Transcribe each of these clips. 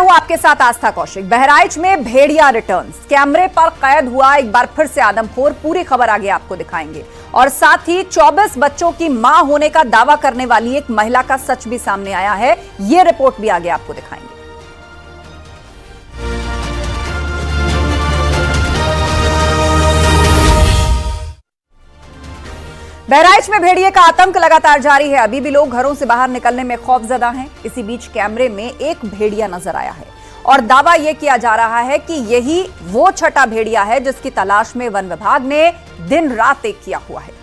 हूं आपके साथ आस्था कौशिक। बहराइच में भेड़िया रिटर्न्स, कैमरे पर कैद हुआ एक बार फिर से आदमखोर। पूरी खबर आगे आपको दिखाएंगे और साथ ही 24 बच्चों की मां होने का दावा करने वाली एक महिला का सच भी सामने आया है। यह रिपोर्ट भी आगे आपको दिखाएंगे। बहराइच में भेड़िए का आतंक लगातार जारी है। अभी भी लोग घरों से बाहर निकलने में खौफजदा हैं। इसी बीच कैमरे में एक भेड़िया नजर आया है और दावा यह किया जा रहा है कि यही वो छठा भेड़िया है जिसकी तलाश में वन विभाग ने दिन रात एक किया हुआ है।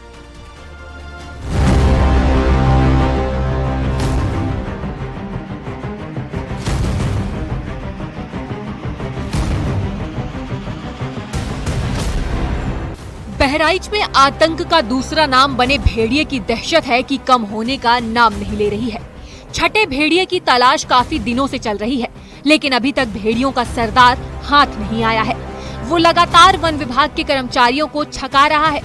बहराइच में आतंक का दूसरा नाम बने भेड़िए की दहशत है कि कम होने का नाम नहीं ले रही है। छठे भेड़िए की तलाश काफी दिनों से चल रही है, लेकिन अभी तक भेड़ियों का सरदार हाथ नहीं आया है। वो लगातार वन विभाग के कर्मचारियों को छका रहा है।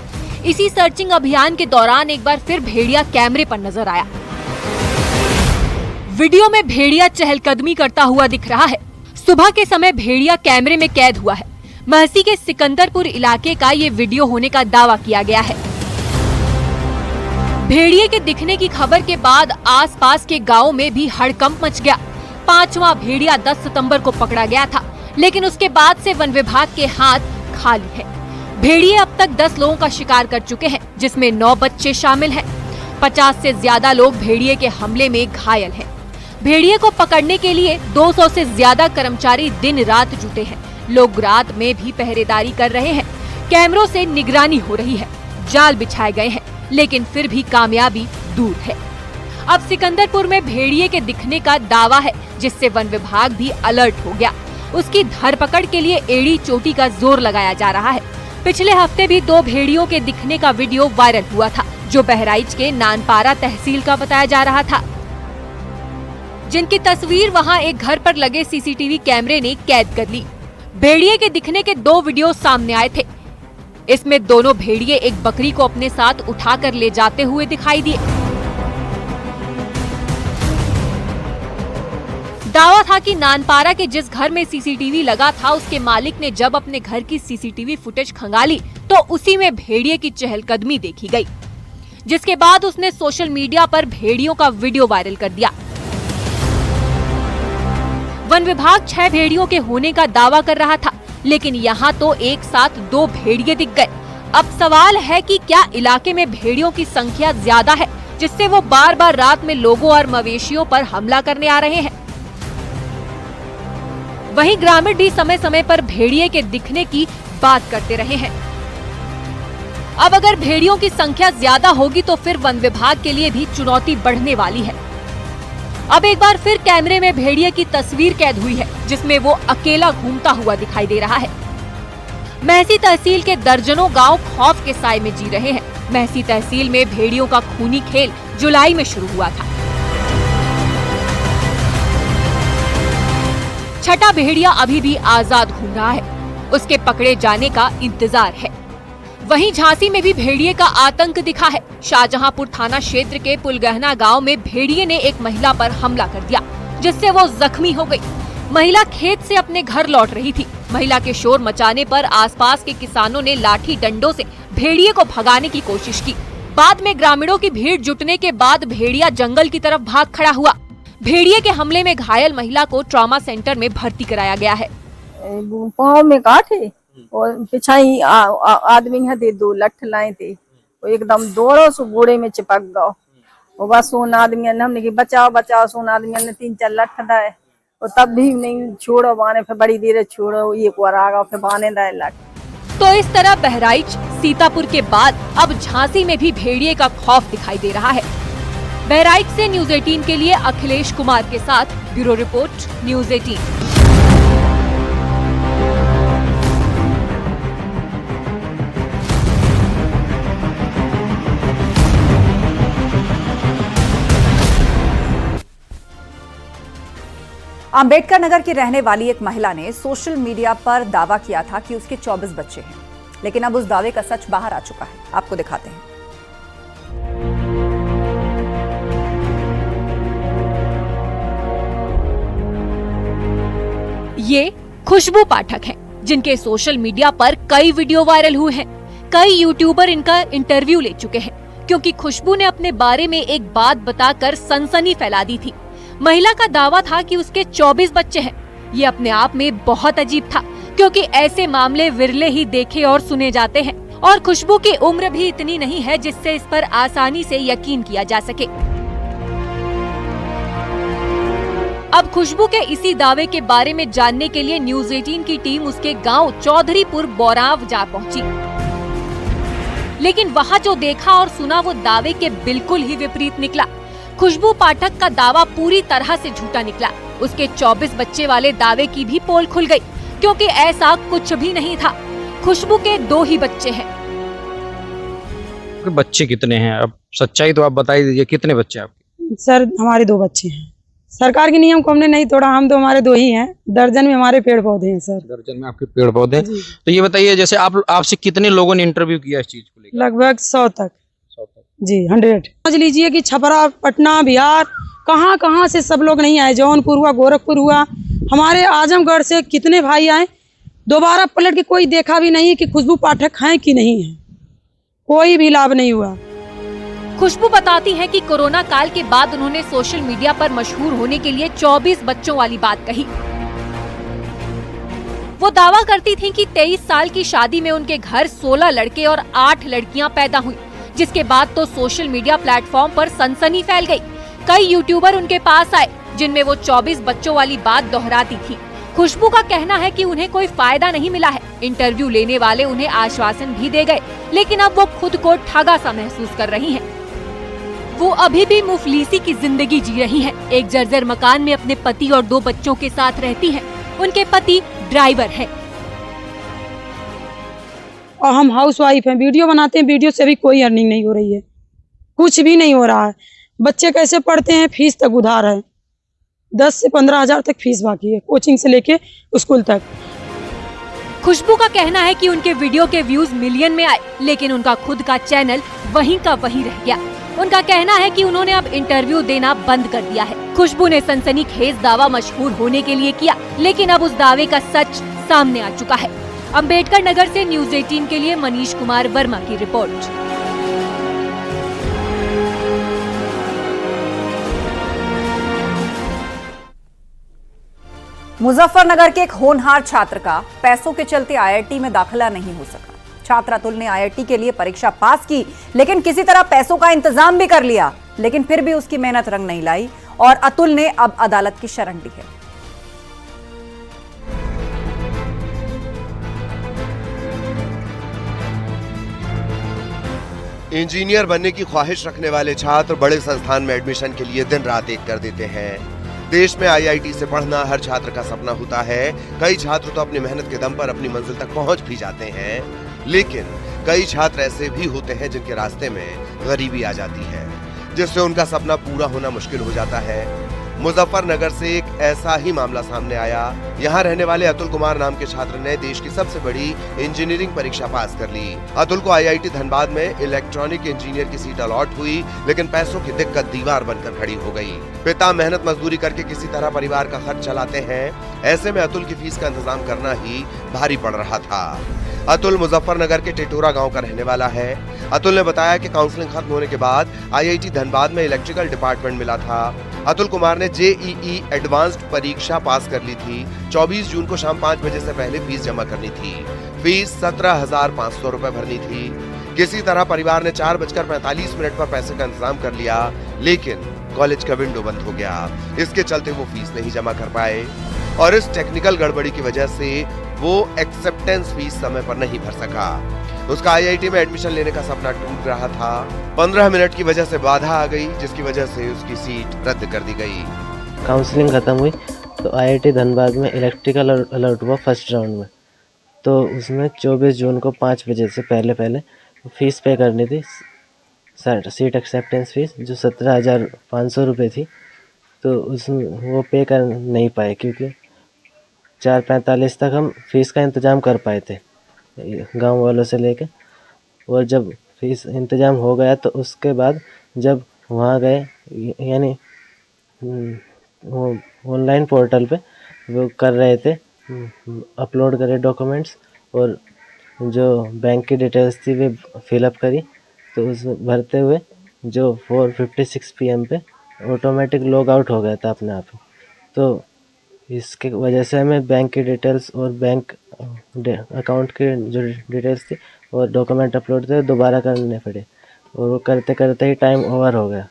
इसी सर्चिंग अभियान के दौरान एक बार फिर भेड़िया कैमरे पर नजर आया। वीडियो में भेड़िया चहलकदमी करता हुआ दिख रहा है। सुबह के समय भेड़िया कैमरे में कैद हुआ है। महसी के सिकंदरपुर इलाके का ये वीडियो होने का दावा किया गया है। भेड़िए के दिखने की खबर के बाद आसपास के गांवों में भी हड़कंप मच गया। 5वां भेड़िया 10 सितंबर को पकड़ा गया था, लेकिन उसके बाद से वन विभाग के हाथ खाली है। भेड़िए अब तक 10 लोगों का शिकार कर चुके हैं, जिसमें 9 बच्चे शामिल हैं। 50 से ज्यादा लोग भेड़िए के हमले में घायल हैं। भेड़िए को पकड़ने के लिए 200 से ज्यादा कर्मचारी दिन रात जुटे हैं। लोग रात में भी पहरेदारी कर रहे हैं। कैमरों से निगरानी हो रही है। जाल बिछाए गए हैं, लेकिन फिर भी कामयाबी दूर है। अब सिकंदरपुर में भेड़िए के दिखने का दावा है, जिससे वन विभाग भी अलर्ट हो गया। उसकी धरपकड़ के लिए एड़ी चोटी का जोर लगाया जा रहा है। पिछले हफ्ते भी 2 भेड़ियों के दिखने का वीडियो वायरल हुआ था, जो बहराइच के नानपारा तहसील का बताया जा रहा था, जिनकी तस्वीर वहां एक घर पर लगे सीसीटीवी कैमरे ने कैद कर ली। भेड़िए के दिखने के 2 वीडियो सामने आए थे। इसमें दोनों भेड़िए एक बकरी को अपने साथ उठाकर ले जाते हुए दिखाई दिए। दावा था कि नानपारा के जिस घर में सीसीटीवी लगा था, उसके मालिक ने जब अपने घर की सीसीटीवी फुटेज खंगाली तो उसी में भेड़िए की चहलकदमी देखी गई, जिसके बाद उसने सोशल मीडिया पर भेड़ियों का वीडियो वायरल कर दिया। वन विभाग 6 भेड़ियों के होने का दावा कर रहा था, लेकिन यहाँ तो एक साथ 2 भेड़िए दिख गए। अब सवाल है कि क्या इलाके में भेड़ियों की संख्या ज्यादा है, जिससे वो बार बार रात में लोगों और मवेशियों पर हमला करने आ रहे हैं। वहीं ग्रामीण भी समय समय पर भेड़िए के दिखने की बात करते रहे हैं। अब अगर भेड़ियों की संख्या ज्यादा होगी तो फिर वन विभाग के लिए भी चुनौती बढ़ने वाली है। अब एक बार फिर कैमरे में भेड़िए की तस्वीर कैद हुई है, जिसमें वो अकेला घूमता हुआ दिखाई दे रहा है। महसी तहसील के दर्जनों गांव खौफ के साए में जी रहे हैं। महसी तहसील में भेड़ियों का खूनी खेल जुलाई में शुरू हुआ था। छठा भेड़िया अभी भी आजाद घूम रहा है। उसके पकड़े जाने का इंतजार है। वहीं झांसी में भी भेड़िए का आतंक दिखा है। शाहजहांपुर थाना क्षेत्र के पुलगहना गांव में भेड़िए ने एक महिला पर हमला कर दिया, जिससे वो जख्मी हो गई। महिला खेत से अपने घर लौट रही थी। महिला के शोर मचाने पर आसपास के किसानों ने लाठी डंडों से भेड़िए को भगाने की कोशिश की। बाद में ग्रामीणों की भीड़ जुटने के बाद भेड़िया जंगल की तरफ भाग खड़ा हुआ। भेड़िए के हमले में घायल महिला को ट्रॉमा सेंटर में भर्ती कराया गया है। पाँव में काटे और पिछाई आदमी है दे 2 लठ लाए थे। वो एकदम दौड़ो सो घोड़े में चिपक गओ। वो बस सोन आदमी ने हमने की बचाओ बचाओ, सोन आदमी ने 3-4 लठ दाए और तब भी नहीं छोड़ो। बाने फिर बड़ी देर छोड़ो, एक बार आ गओ, फिर बाने दाए लठ। तो इस तरह बहराइच सीतापुर के बाद अब झांसी में भी भेड़िए का खौफ दिखाई दे रहा है। बहराइच से न्यूज 18 के लिए अखिलेश कुमार के साथ bureau report, news 18। Ambedkar Nagar की रहने वाली एक महिला ने सोशल मीडिया पर दावा किया था कि उसके 24 बच्चे हैं, लेकिन अब उस दावे का सच बाहर आ चुका है। आपको दिखाते हैं। ये खुशबू पाठक हैं, जिनके सोशल मीडिया पर कई वीडियो वायरल हुए हैं। कई यूट्यूबर इनका इंटरव्यू ले चुके हैं, क्योंकि खुशबू ने अपने बारे में एक बात बताकर सनसनी फैला दी थी। महिला का दावा था कि उसके 24 बच्चे हैं। ये अपने आप में बहुत अजीब था, क्योंकि ऐसे मामले विरले ही देखे और सुने जाते हैं, और खुशबू की उम्र भी इतनी नहीं है जिससे इस पर आसानी से यकीन किया जा सके। अब खुशबू के इसी दावे के बारे में जानने के लिए न्यूज़ 18 की टीम उसके गांव चौधरीपुर बौराव जा पहुंची, लेकिन वहां जो देखा और सुना वो दावे के बिल्कुल ही विपरीत निकला। खुशबू पाठक का दावा पूरी तरह से झूठा निकला। उसके 24 बच्चे वाले दावे की भी पोल खुल गई, क्योंकि ऐसा कुछ भी नहीं था। खुशबू के 2 ही बच्चे हैं। बच्चे कितने हैं? अब सच्चाई तो आप बता ही दीजिए, कितने बच्चे आपके? सर हमारे 2 बच्चे हैं। सरकार के नियम को हमने नहीं तोड़ा, हम तो हमारे 2 ही हैं। दर्जन में हमारे पेड़ पौधे हैं सर। दर्जन में आपके पेड़ पौधे। तो ये बताइए, जैसे आपसे कितने लोगों ने इंटरव्यू किया इस चीज को लेकर? लगभग 100 तक जी, 100। समझ लीजिए कि छपरा, पटना, बिहार, कहाँ कहाँ से सब लोग नहीं आए। जौनपुर हुआ, गोरखपुर हुआ, हमारे आजमगढ़ से कितने भाई आए। दोबारा पलट के कोई देखा भी नहीं कि खुशबू पाठक हैं कि नहीं है। कोई भी लाभ नहीं हुआ। खुशबू बताती हैं कि कोरोना काल के बाद उन्होंने सोशल मीडिया पर मशहूर होने के लिए 24 बच्चों वाली बात कही। वो दावा करती थीं कि 23 साल की शादी में उनके घर 16 लड़के और 8 लड़कियां पैदा हुई, जिसके बाद तो सोशल मीडिया प्लेटफॉर्म पर सनसनी फैल गई। कई यूट्यूबर उनके पास आए, जिनमें वो 24 बच्चों वाली बात दोहराती थी। खुशबू का कहना है कि उन्हें कोई फायदा नहीं मिला है। इंटरव्यू लेने वाले उन्हें आश्वासन भी दे गए, लेकिन अब वो खुद को ठगा सा महसूस कर रही हैं। वो अभी भी मुफलिसी की जिंदगी जी रही हैं। एक जर्जर मकान में अपने पति और 2 बच्चों के साथ रहती हैं। उनके पति ड्राइवर हैं। और हम हाउस वाइफ हैं, वीडियो बनाते हैं। वीडियो से भी कोई अर्निंग नहीं हो रही है, कुछ भी नहीं हो रहा है। बच्चे कैसे पढ़ते हैं, फीस तक उधार है। 10 से 15 हजार तक फीस बाकी है, कोचिंग से लेके स्कूल तक। खुशबू का कहना है कि उनके वीडियो के व्यूज मिलियन में आए, लेकिन उनका खुद का चैनल वहीं का वहीं रह गया। उनका कहना है कि उन्होंने अब इंटरव्यू देना बंद कर दिया है। खुशबू ने सनसनीखेज दावा मशहूर होने के लिए किया, लेकिन अब उस दावे का सच सामने आ चुका है। अंबेडकर नगर से न्यूज़ 18 के लिए मनीष कुमार वर्मा की रिपोर्ट। मुजफ्फरनगर के एक होनहार छात्र का पैसों के चलते आईआईटी में दाखिला नहीं हो सका। छात्र अतुल ने आईआईटी के लिए परीक्षा पास की, लेकिन किसी तरह पैसों का इंतजाम भी कर लिया, लेकिन फिर भी उसकी मेहनत रंग नहीं लाई और अतुल ने अब अदालत की शरण ली है। इंजीनियर बनने की ख्वाहिश रखने वाले छात्र बड़े संस्थान में एडमिशन के लिए दिन रात एक कर देते हैं। देश में आईआईटी से पढ़ना हर छात्र का सपना होता है। कई छात्र तो अपनी मेहनत के दम पर अपनी मंजिल तक पहुंच भी जाते हैं, लेकिन कई छात्र ऐसे भी होते हैं जिनके रास्ते में गरीबी आ जाती है, जिससे उनका सपना पूरा होना मुश्किल हो जाता है। मुजफ्फरनगर से एक ऐसा ही मामला सामने आया। यहाँ रहने वाले अतुल कुमार नाम के छात्र ने देश की सबसे बड़ी इंजीनियरिंग परीक्षा पास कर ली। अतुल को आईआईटी धनबाद में इलेक्ट्रॉनिक इंजीनियर की सीट अलॉट हुई, लेकिन पैसों की दिक्कत दीवार बनकर खड़ी हो गई। पिता मेहनत मजदूरी करके किसी तरह परिवार का खर्च चलाते हैं। ऐसे में अतुल की फीस का इंतजाम करना ही भारी पड़ रहा था। अतुल मुजफ्फरनगर के टिटोरा गांव का रहने वाला है। अतुल ने बताया कि काउंसलिंग खत्म होने के बाद आईआईटी धनबाद में इलेक्ट्रिकल डिपार्टमेंट मिला था। अतुल कुमार ने जेईई एडवांस्ड परीक्षा पास कर ली थी। 24 जून को शाम 5 बजे से पहले फीस जमा करनी थी। फीस 17,500 रुपए भरनी थी। किसी तरह परिवार ने 4:45 पर पैसे का इंतजाम कर लिया, लेकिन कॉलेज का विंडो बंद हो गया। इसके चलते वो फीस नहीं जमा कर पाए और इस टेक्निकल गड़बड़ी की वजह से वो एक्सेप्टेंस फीस समय पर नहीं भर सका। उसका आईआईटी में एडमिशन लेने का सपना टूट रहा था। 15 मिनट की वजह से बाधा आ गई, जिसकी वजह से उसकी सीट रद्द कर दी गई। काउंसलिंग खत्म हुई तो आईआईटी धनबाद में इलेक्ट्रिकल अलॉट हुआ फर्स्ट राउंड में। तो उसमें 24 जून को 5 बजे से पहले फीस पे करनी थी, सीट एक्सेप्टेंस फीस, जो 17,500 रुपये थी। तो उसमें वो पे कर नहीं पाए, क्योंकि 4:45 तक हम फीस का इंतज़ाम कर पाए थे गांव वालों से लेके। और जब फीस इंतज़ाम हो गया तो उसके बाद जब वहाँ गए, यानी वो ऑनलाइन पोर्टल पे वो कर रहे थे, अपलोड करे डॉक्यूमेंट्स, और जो बैंक की डिटेल्स थी वे फिलअप करी। तो उस भरते हुए जो 4:56 PM पे ऑटोमेटिक लॉग आउट हो गया था अपने आप ही। तो इसके वजह से हमें बैंक की डिटेल्स और बैंक अकाउंट की जो डिटेल्स थी और डॉक्यूमेंट अपलोड थे दोबारा करने पड़े, और वो करते करते ही टाइम ओवर हो गया।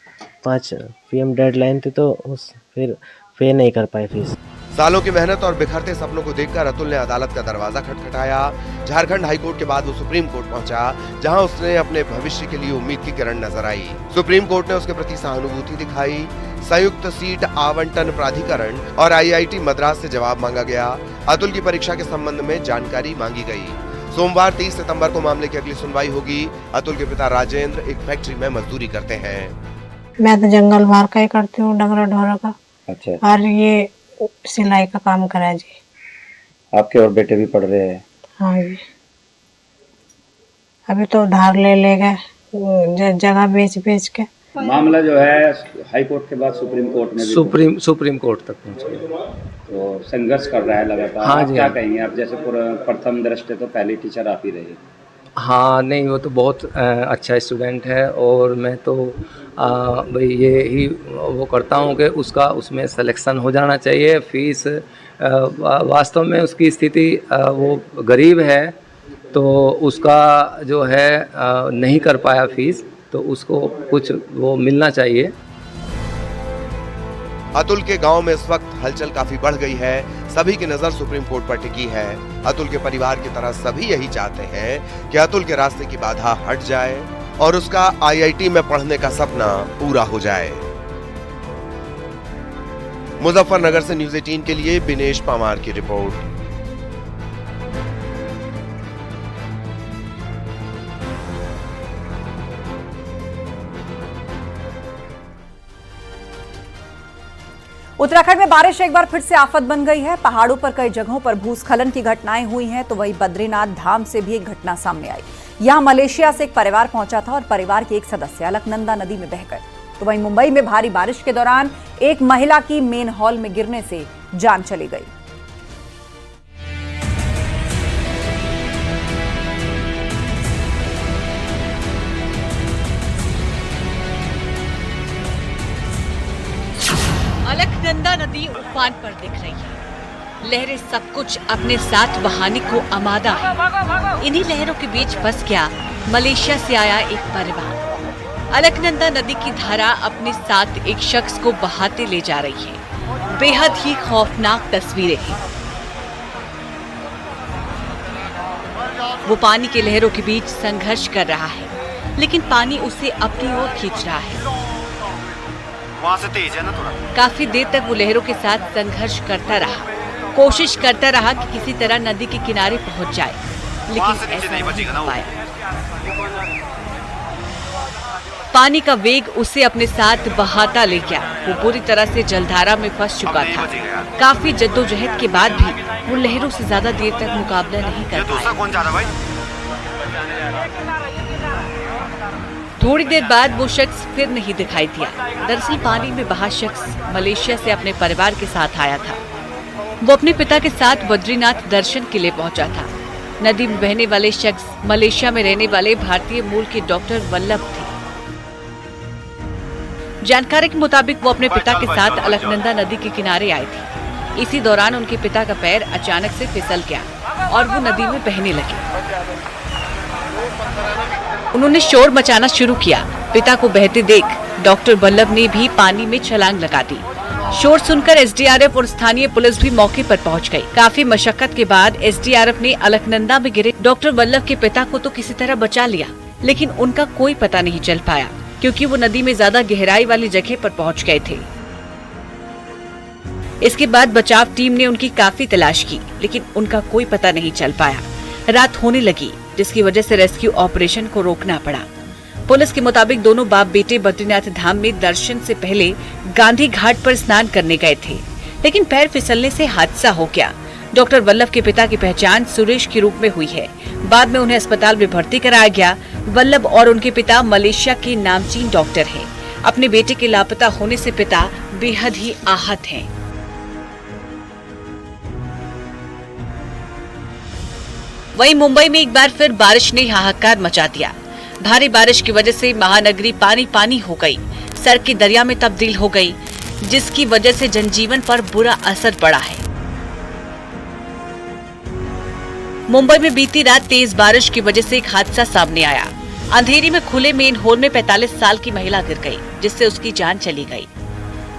5 PM डेडलाइन थी, तो फिर पे नहीं कर पाए फीस। सालों की मेहनत और बिखरते सपनों को देखकर अतुल ने अदालत का दरवाजा खटखटाया। झारखंड हाईकोर्ट के बाद वो सुप्रीम कोर्ट पहुंचा, जहां उसने अपने भविष्य के लिए उम्मीद की किरण नजर आई। सुप्रीम कोर्ट ने उसके प्रति सहानुभूति दिखाई। संयुक्त सीट आवंटन प्राधिकरण और IIT मद्रास से जवाब मांगा गया। अतुल की परीक्षा के संबंध में जानकारी मांगी गई। सोमवार 30 सितंबर को मामले की अगली सुनवाई होगी। अतुल के पिता राजेंद्र एक फैक्ट्री में मजदूरी करते हैं। मैं तो जंगल भार का ही करती हूँ, डंगरा ढोरा का। अच्छा। और ये सिलाई का काम करा जी। आपके और बेटे भी पढ़ रहे हैं? हाँ जी। अभी तो उधार ले गए जगह बेच के। मामला जो है हाई कोर्ट के बाद सुप्रीम कोर्ट में सुप्रीम कोर्ट तक पहुंच गया। तो संघर्ष कर रहा है लगातार। हाँ आप जी, क्या हाँ। कहेंगे? आप जैसे प्रथम दृष्टि तो पहले टीचर आप ही रहे। हाँ नहीं, वो तो बहुत अच्छा स्टूडेंट है, और मैं तो भाई ये ही वो करता हूँ कि उसका उसमें सिलेक्शन हो जाना चाहिए। फीस वास्तव में उसकी स्थिति वो गरीब है, तो उसका जो है नहीं कर पाया फीस, तो उसको कुछ वो मिलना चाहिए। अतुल के गांव में इस वक्त हलचल काफी बढ़ गई है। सभी की नजर सुप्रीम कोर्ट पर टिकी है। अतुल के परिवार की तरह सभी यही चाहते हैं कि अतुल के रास्ते की बाधा हट जाए और उसका IIT में पढ़ने का सपना पूरा हो जाए। मुजफ्फरनगर से न्यूज़ 18 के लिए बिनेश पामार की रिपोर्ट। उत्तराखंड में बारिश एक बार फिर से आफत बन गई है। पहाड़ों पर कई जगहों पर भूस्खलन की घटनाएं हुई हैं, तो वहीं बद्रीनाथ धाम से भी एक घटना सामने आई। यहां मलेशिया से एक परिवार पहुंचा था और परिवार के एक सदस्य अलकनंदा नदी में बह गए। तो वहीं मुंबई में भारी बारिश के दौरान एक महिला की मेन हॉल में गिरने से जान चली गई। अलकनंदा नदी उफान पर दिख रही है। लहरें सब कुछ अपने साथ बहाने को आमादा है। इन्हीं लहरों के बीच फंस गया मलेशिया से आया एक परिवार। अलकनंदा नदी की धारा अपने साथ एक शख्स को बहाते ले जा रही है। बेहद ही खौफनाक तस्वीरें हैं। वो पानी के लहरों के बीच संघर्ष कर रहा है, लेकिन पानी उसे अपनी ओर खींच रहा है। वहाँ से तेज है ना थोड़ा। काफी देर तक वो लहरों के साथ संघर्ष करता रहा, कोशिश करता रहा कि किसी तरह नदी के किनारे पहुंच जाए, लेकिन ऐसा नहीं हो पाया। पानी का वेग उसे अपने साथ बहाता ले गया। वो पूरी तरह से जलधारा में फंस चुका था। काफी जद्दोजहद के बाद भी वो लहरों से ज्यादा देर तक मुकाबला नहीं कर पाया। थोड़ी देर बाद वो शख्स फिर नहीं दिखाई दिया। दरअसल पानी में बहा शख्स मलेशिया से अपने परिवार के साथ आया था। वो अपने पिता के साथ बद्रीनाथ दर्शन के लिए पहुंचा था। नदी में बहने वाले शख्स मलेशिया में रहने वाले भारतीय मूल के डॉक्टर वल्लभ थे। जानकारी के मुताबिक वो अपने पिता के साथ अलकनंदा नदी के किनारे आए थे। इसी दौरान उनके पिता का पैर अचानक से फिसल गया और वो नदी में बहने लगे। उन्होंने शोर मचाना शुरू किया। पिता को बहते देख डॉक्टर वल्लभ ने भी पानी में छलांग लगा दी। शोर सुनकर SDRF और स्थानीय पुलिस भी मौके पर पहुंच गई। काफी मशक्कत के बाद SDRF ने अलकनंदा में गिरे डॉक्टर वल्लभ के पिता को तो किसी तरह बचा लिया, लेकिन उनका कोई पता नहीं चल पाया, क्योंकि वो नदी में ज्यादा गहराई वाली जगह पर पहुंच गए थे। इसके बाद बचाव टीम ने उनकी काफी तलाश की, लेकिन उनका कोई पता नहीं चल पाया। रात होने लगी, जिसकी वजह से रेस्क्यू ऑपरेशन को रोकना पड़ा। पुलिस के मुताबिक दोनों बाप बेटे बद्रीनाथ धाम में दर्शन से पहले गांधी घाट पर स्नान करने गए थे, लेकिन पैर फिसलने से हादसा हो गया। डॉक्टर वल्लभ के पिता की पहचान सुरेश के रूप में हुई है। बाद में उन्हें अस्पताल में भर्ती कराया गया। वल्लभ और उनके पिता मलेशिया के नामचीन डॉक्टर हैं। अपने बेटे के लापता होने से पिता बेहद ही आहत हैं। वहीं मुंबई में एक बार फिर बारिश ने हाहाकार मचा दिया। भारी बारिश की वजह से महानगरी पानी पानी हो गई, सड़कें दरिया में तब्दील हो गई, जिसकी वजह से जनजीवन पर बुरा असर पड़ा है। मुंबई में बीती रात तेज बारिश की वजह से एक हादसा सामने आया। अंधेरी में खुले मेन होल में 45 साल की महिला गिर गई, जिससे उसकी जान चली गई,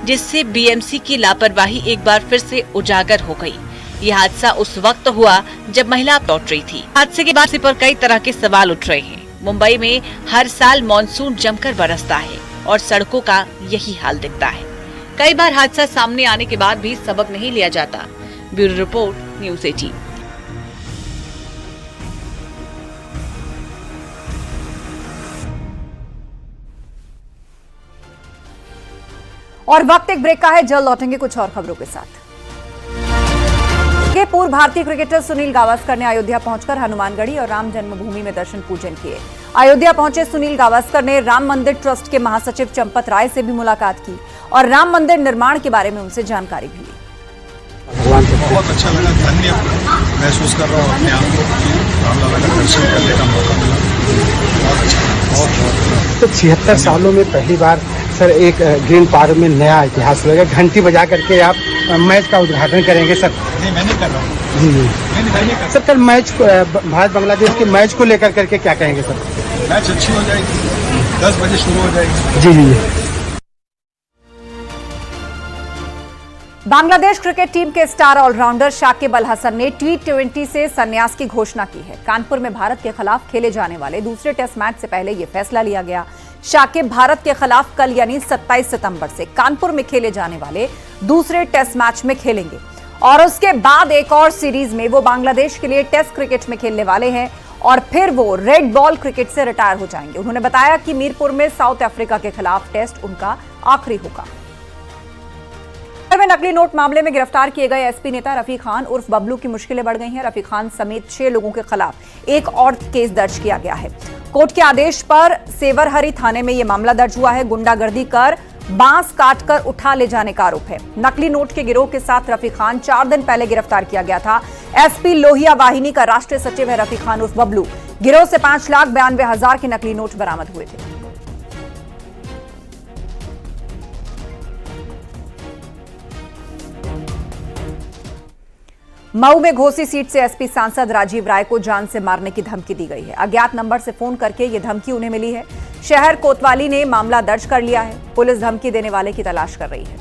जिससे बीएमसी की लापरवाही एक बार फिर से उजागर हो गई। यह हादसा उस वक्त हुआ जब महिला लौट रही थी। हादसे के बाद इस पर कई तरह के सवाल उठ रहे हैं। मुंबई में हर साल मानसून जमकर बरसता है और सड़कों का यही हाल दिखता है। कई बार हादसा सामने आने के बाद भी सबक नहीं लिया जाता। Bureau report, news 18। और वक्त एक ब्रेक का है, जल्द लौटेंगे कुछ और खबरों के साथ। पूर्व भारतीय क्रिकेटर सुनील गावस्कर ने अयोध्या पहुंचकर हनुमानगढ़ी और राम जन्मभूमि में दर्शन पूजन किए। अयोध्या पहुंचे सुनील गावस्कर ने राम मंदिर ट्रस्ट के महासचिव चंपत राय से भी मुलाकात की और राम मंदिर निर्माण के बारे में उनसे जानकारी भी ली। बहुत अच्छा लगा, धन्य महसूस कर रहा हूँ अपने आप को, रामलला का दर्शन करने का मौका मिला। बहुत अच्छा, बहुत। तो 76 सालों में पहली बार सर एक ग्रीन पार्क में नया इतिहास लगा। घंटी बजा करके आप मैच का उद्घाटन करेंगे सर? नहीं, मैं नहीं कर रहा हूँ। जी सर, कल मैच भारत बांग्लादेश के मैच को लेकर करके क्या कहेंगे सर? मैच अच्छी हो जाएगी, 10 बजे शुरू हो जाएगी। जी जी। बांग्लादेश क्रिकेट टीम के स्टार ऑलराउंडर शाकिब अल हसन ने T20 से संन्यास की घोषणा की है। कानपुर में भारत के खिलाफ खेले जाने वाले दूसरे टेस्ट मैच से पहले यह फैसला लिया गया। शाकिब भारत के खिलाफ कल यानी 27 सितंबर से कानपुर में खेले जाने वाले दूसरे टेस्ट मैच में खेलेंगे और उसके बाद एक और सीरीज में वो बांग्लादेश के लिए टेस्ट क्रिकेट में खेलने वाले हैं और फिर वो रेड बॉल क्रिकेट से रिटायर हो जाएंगे। उन्होंने बताया कि मीरपुर में साउथ अफ्रीका के खिलाफ टेस्ट उनका आखिरी होगा। में नकली नोट मामले में गिरफ्तार किए गए एसपी नेता रफी खान उर्फ बबलू की मुश्किलें बढ़ गई हैं। रफी खान समेत 6 लोगों के खिलाफ एक और केस दर्ज किया गया है। कोर्ट के आदेश पर सेवरहरी थाने में यह मामला दर्ज हुआ है। गुंडागर्दी कर बांस काटकर उठा ले जाने का आरोप है। नकली नोट के गिरोह के साथ रफी खान 4 दिन पहले गिरफ्तार किया गया था। एसपी लोहिया वाहिनी का राष्ट्रीय सचिव है रफी खान उर्फ बबलू। गिरोह से 5,92,000 के नकली नोट बरामद हुए थे। मऊ में घोसी सीट से एसपी सांसद राजीव राय को जान से मारने की धमकी दी गई है। अज्ञात नंबर से फोन करके ये धमकी उन्हें मिली है। शहर कोतवाली ने मामला दर्ज कर लिया है। पुलिस धमकी देने वाले की तलाश कर रही है।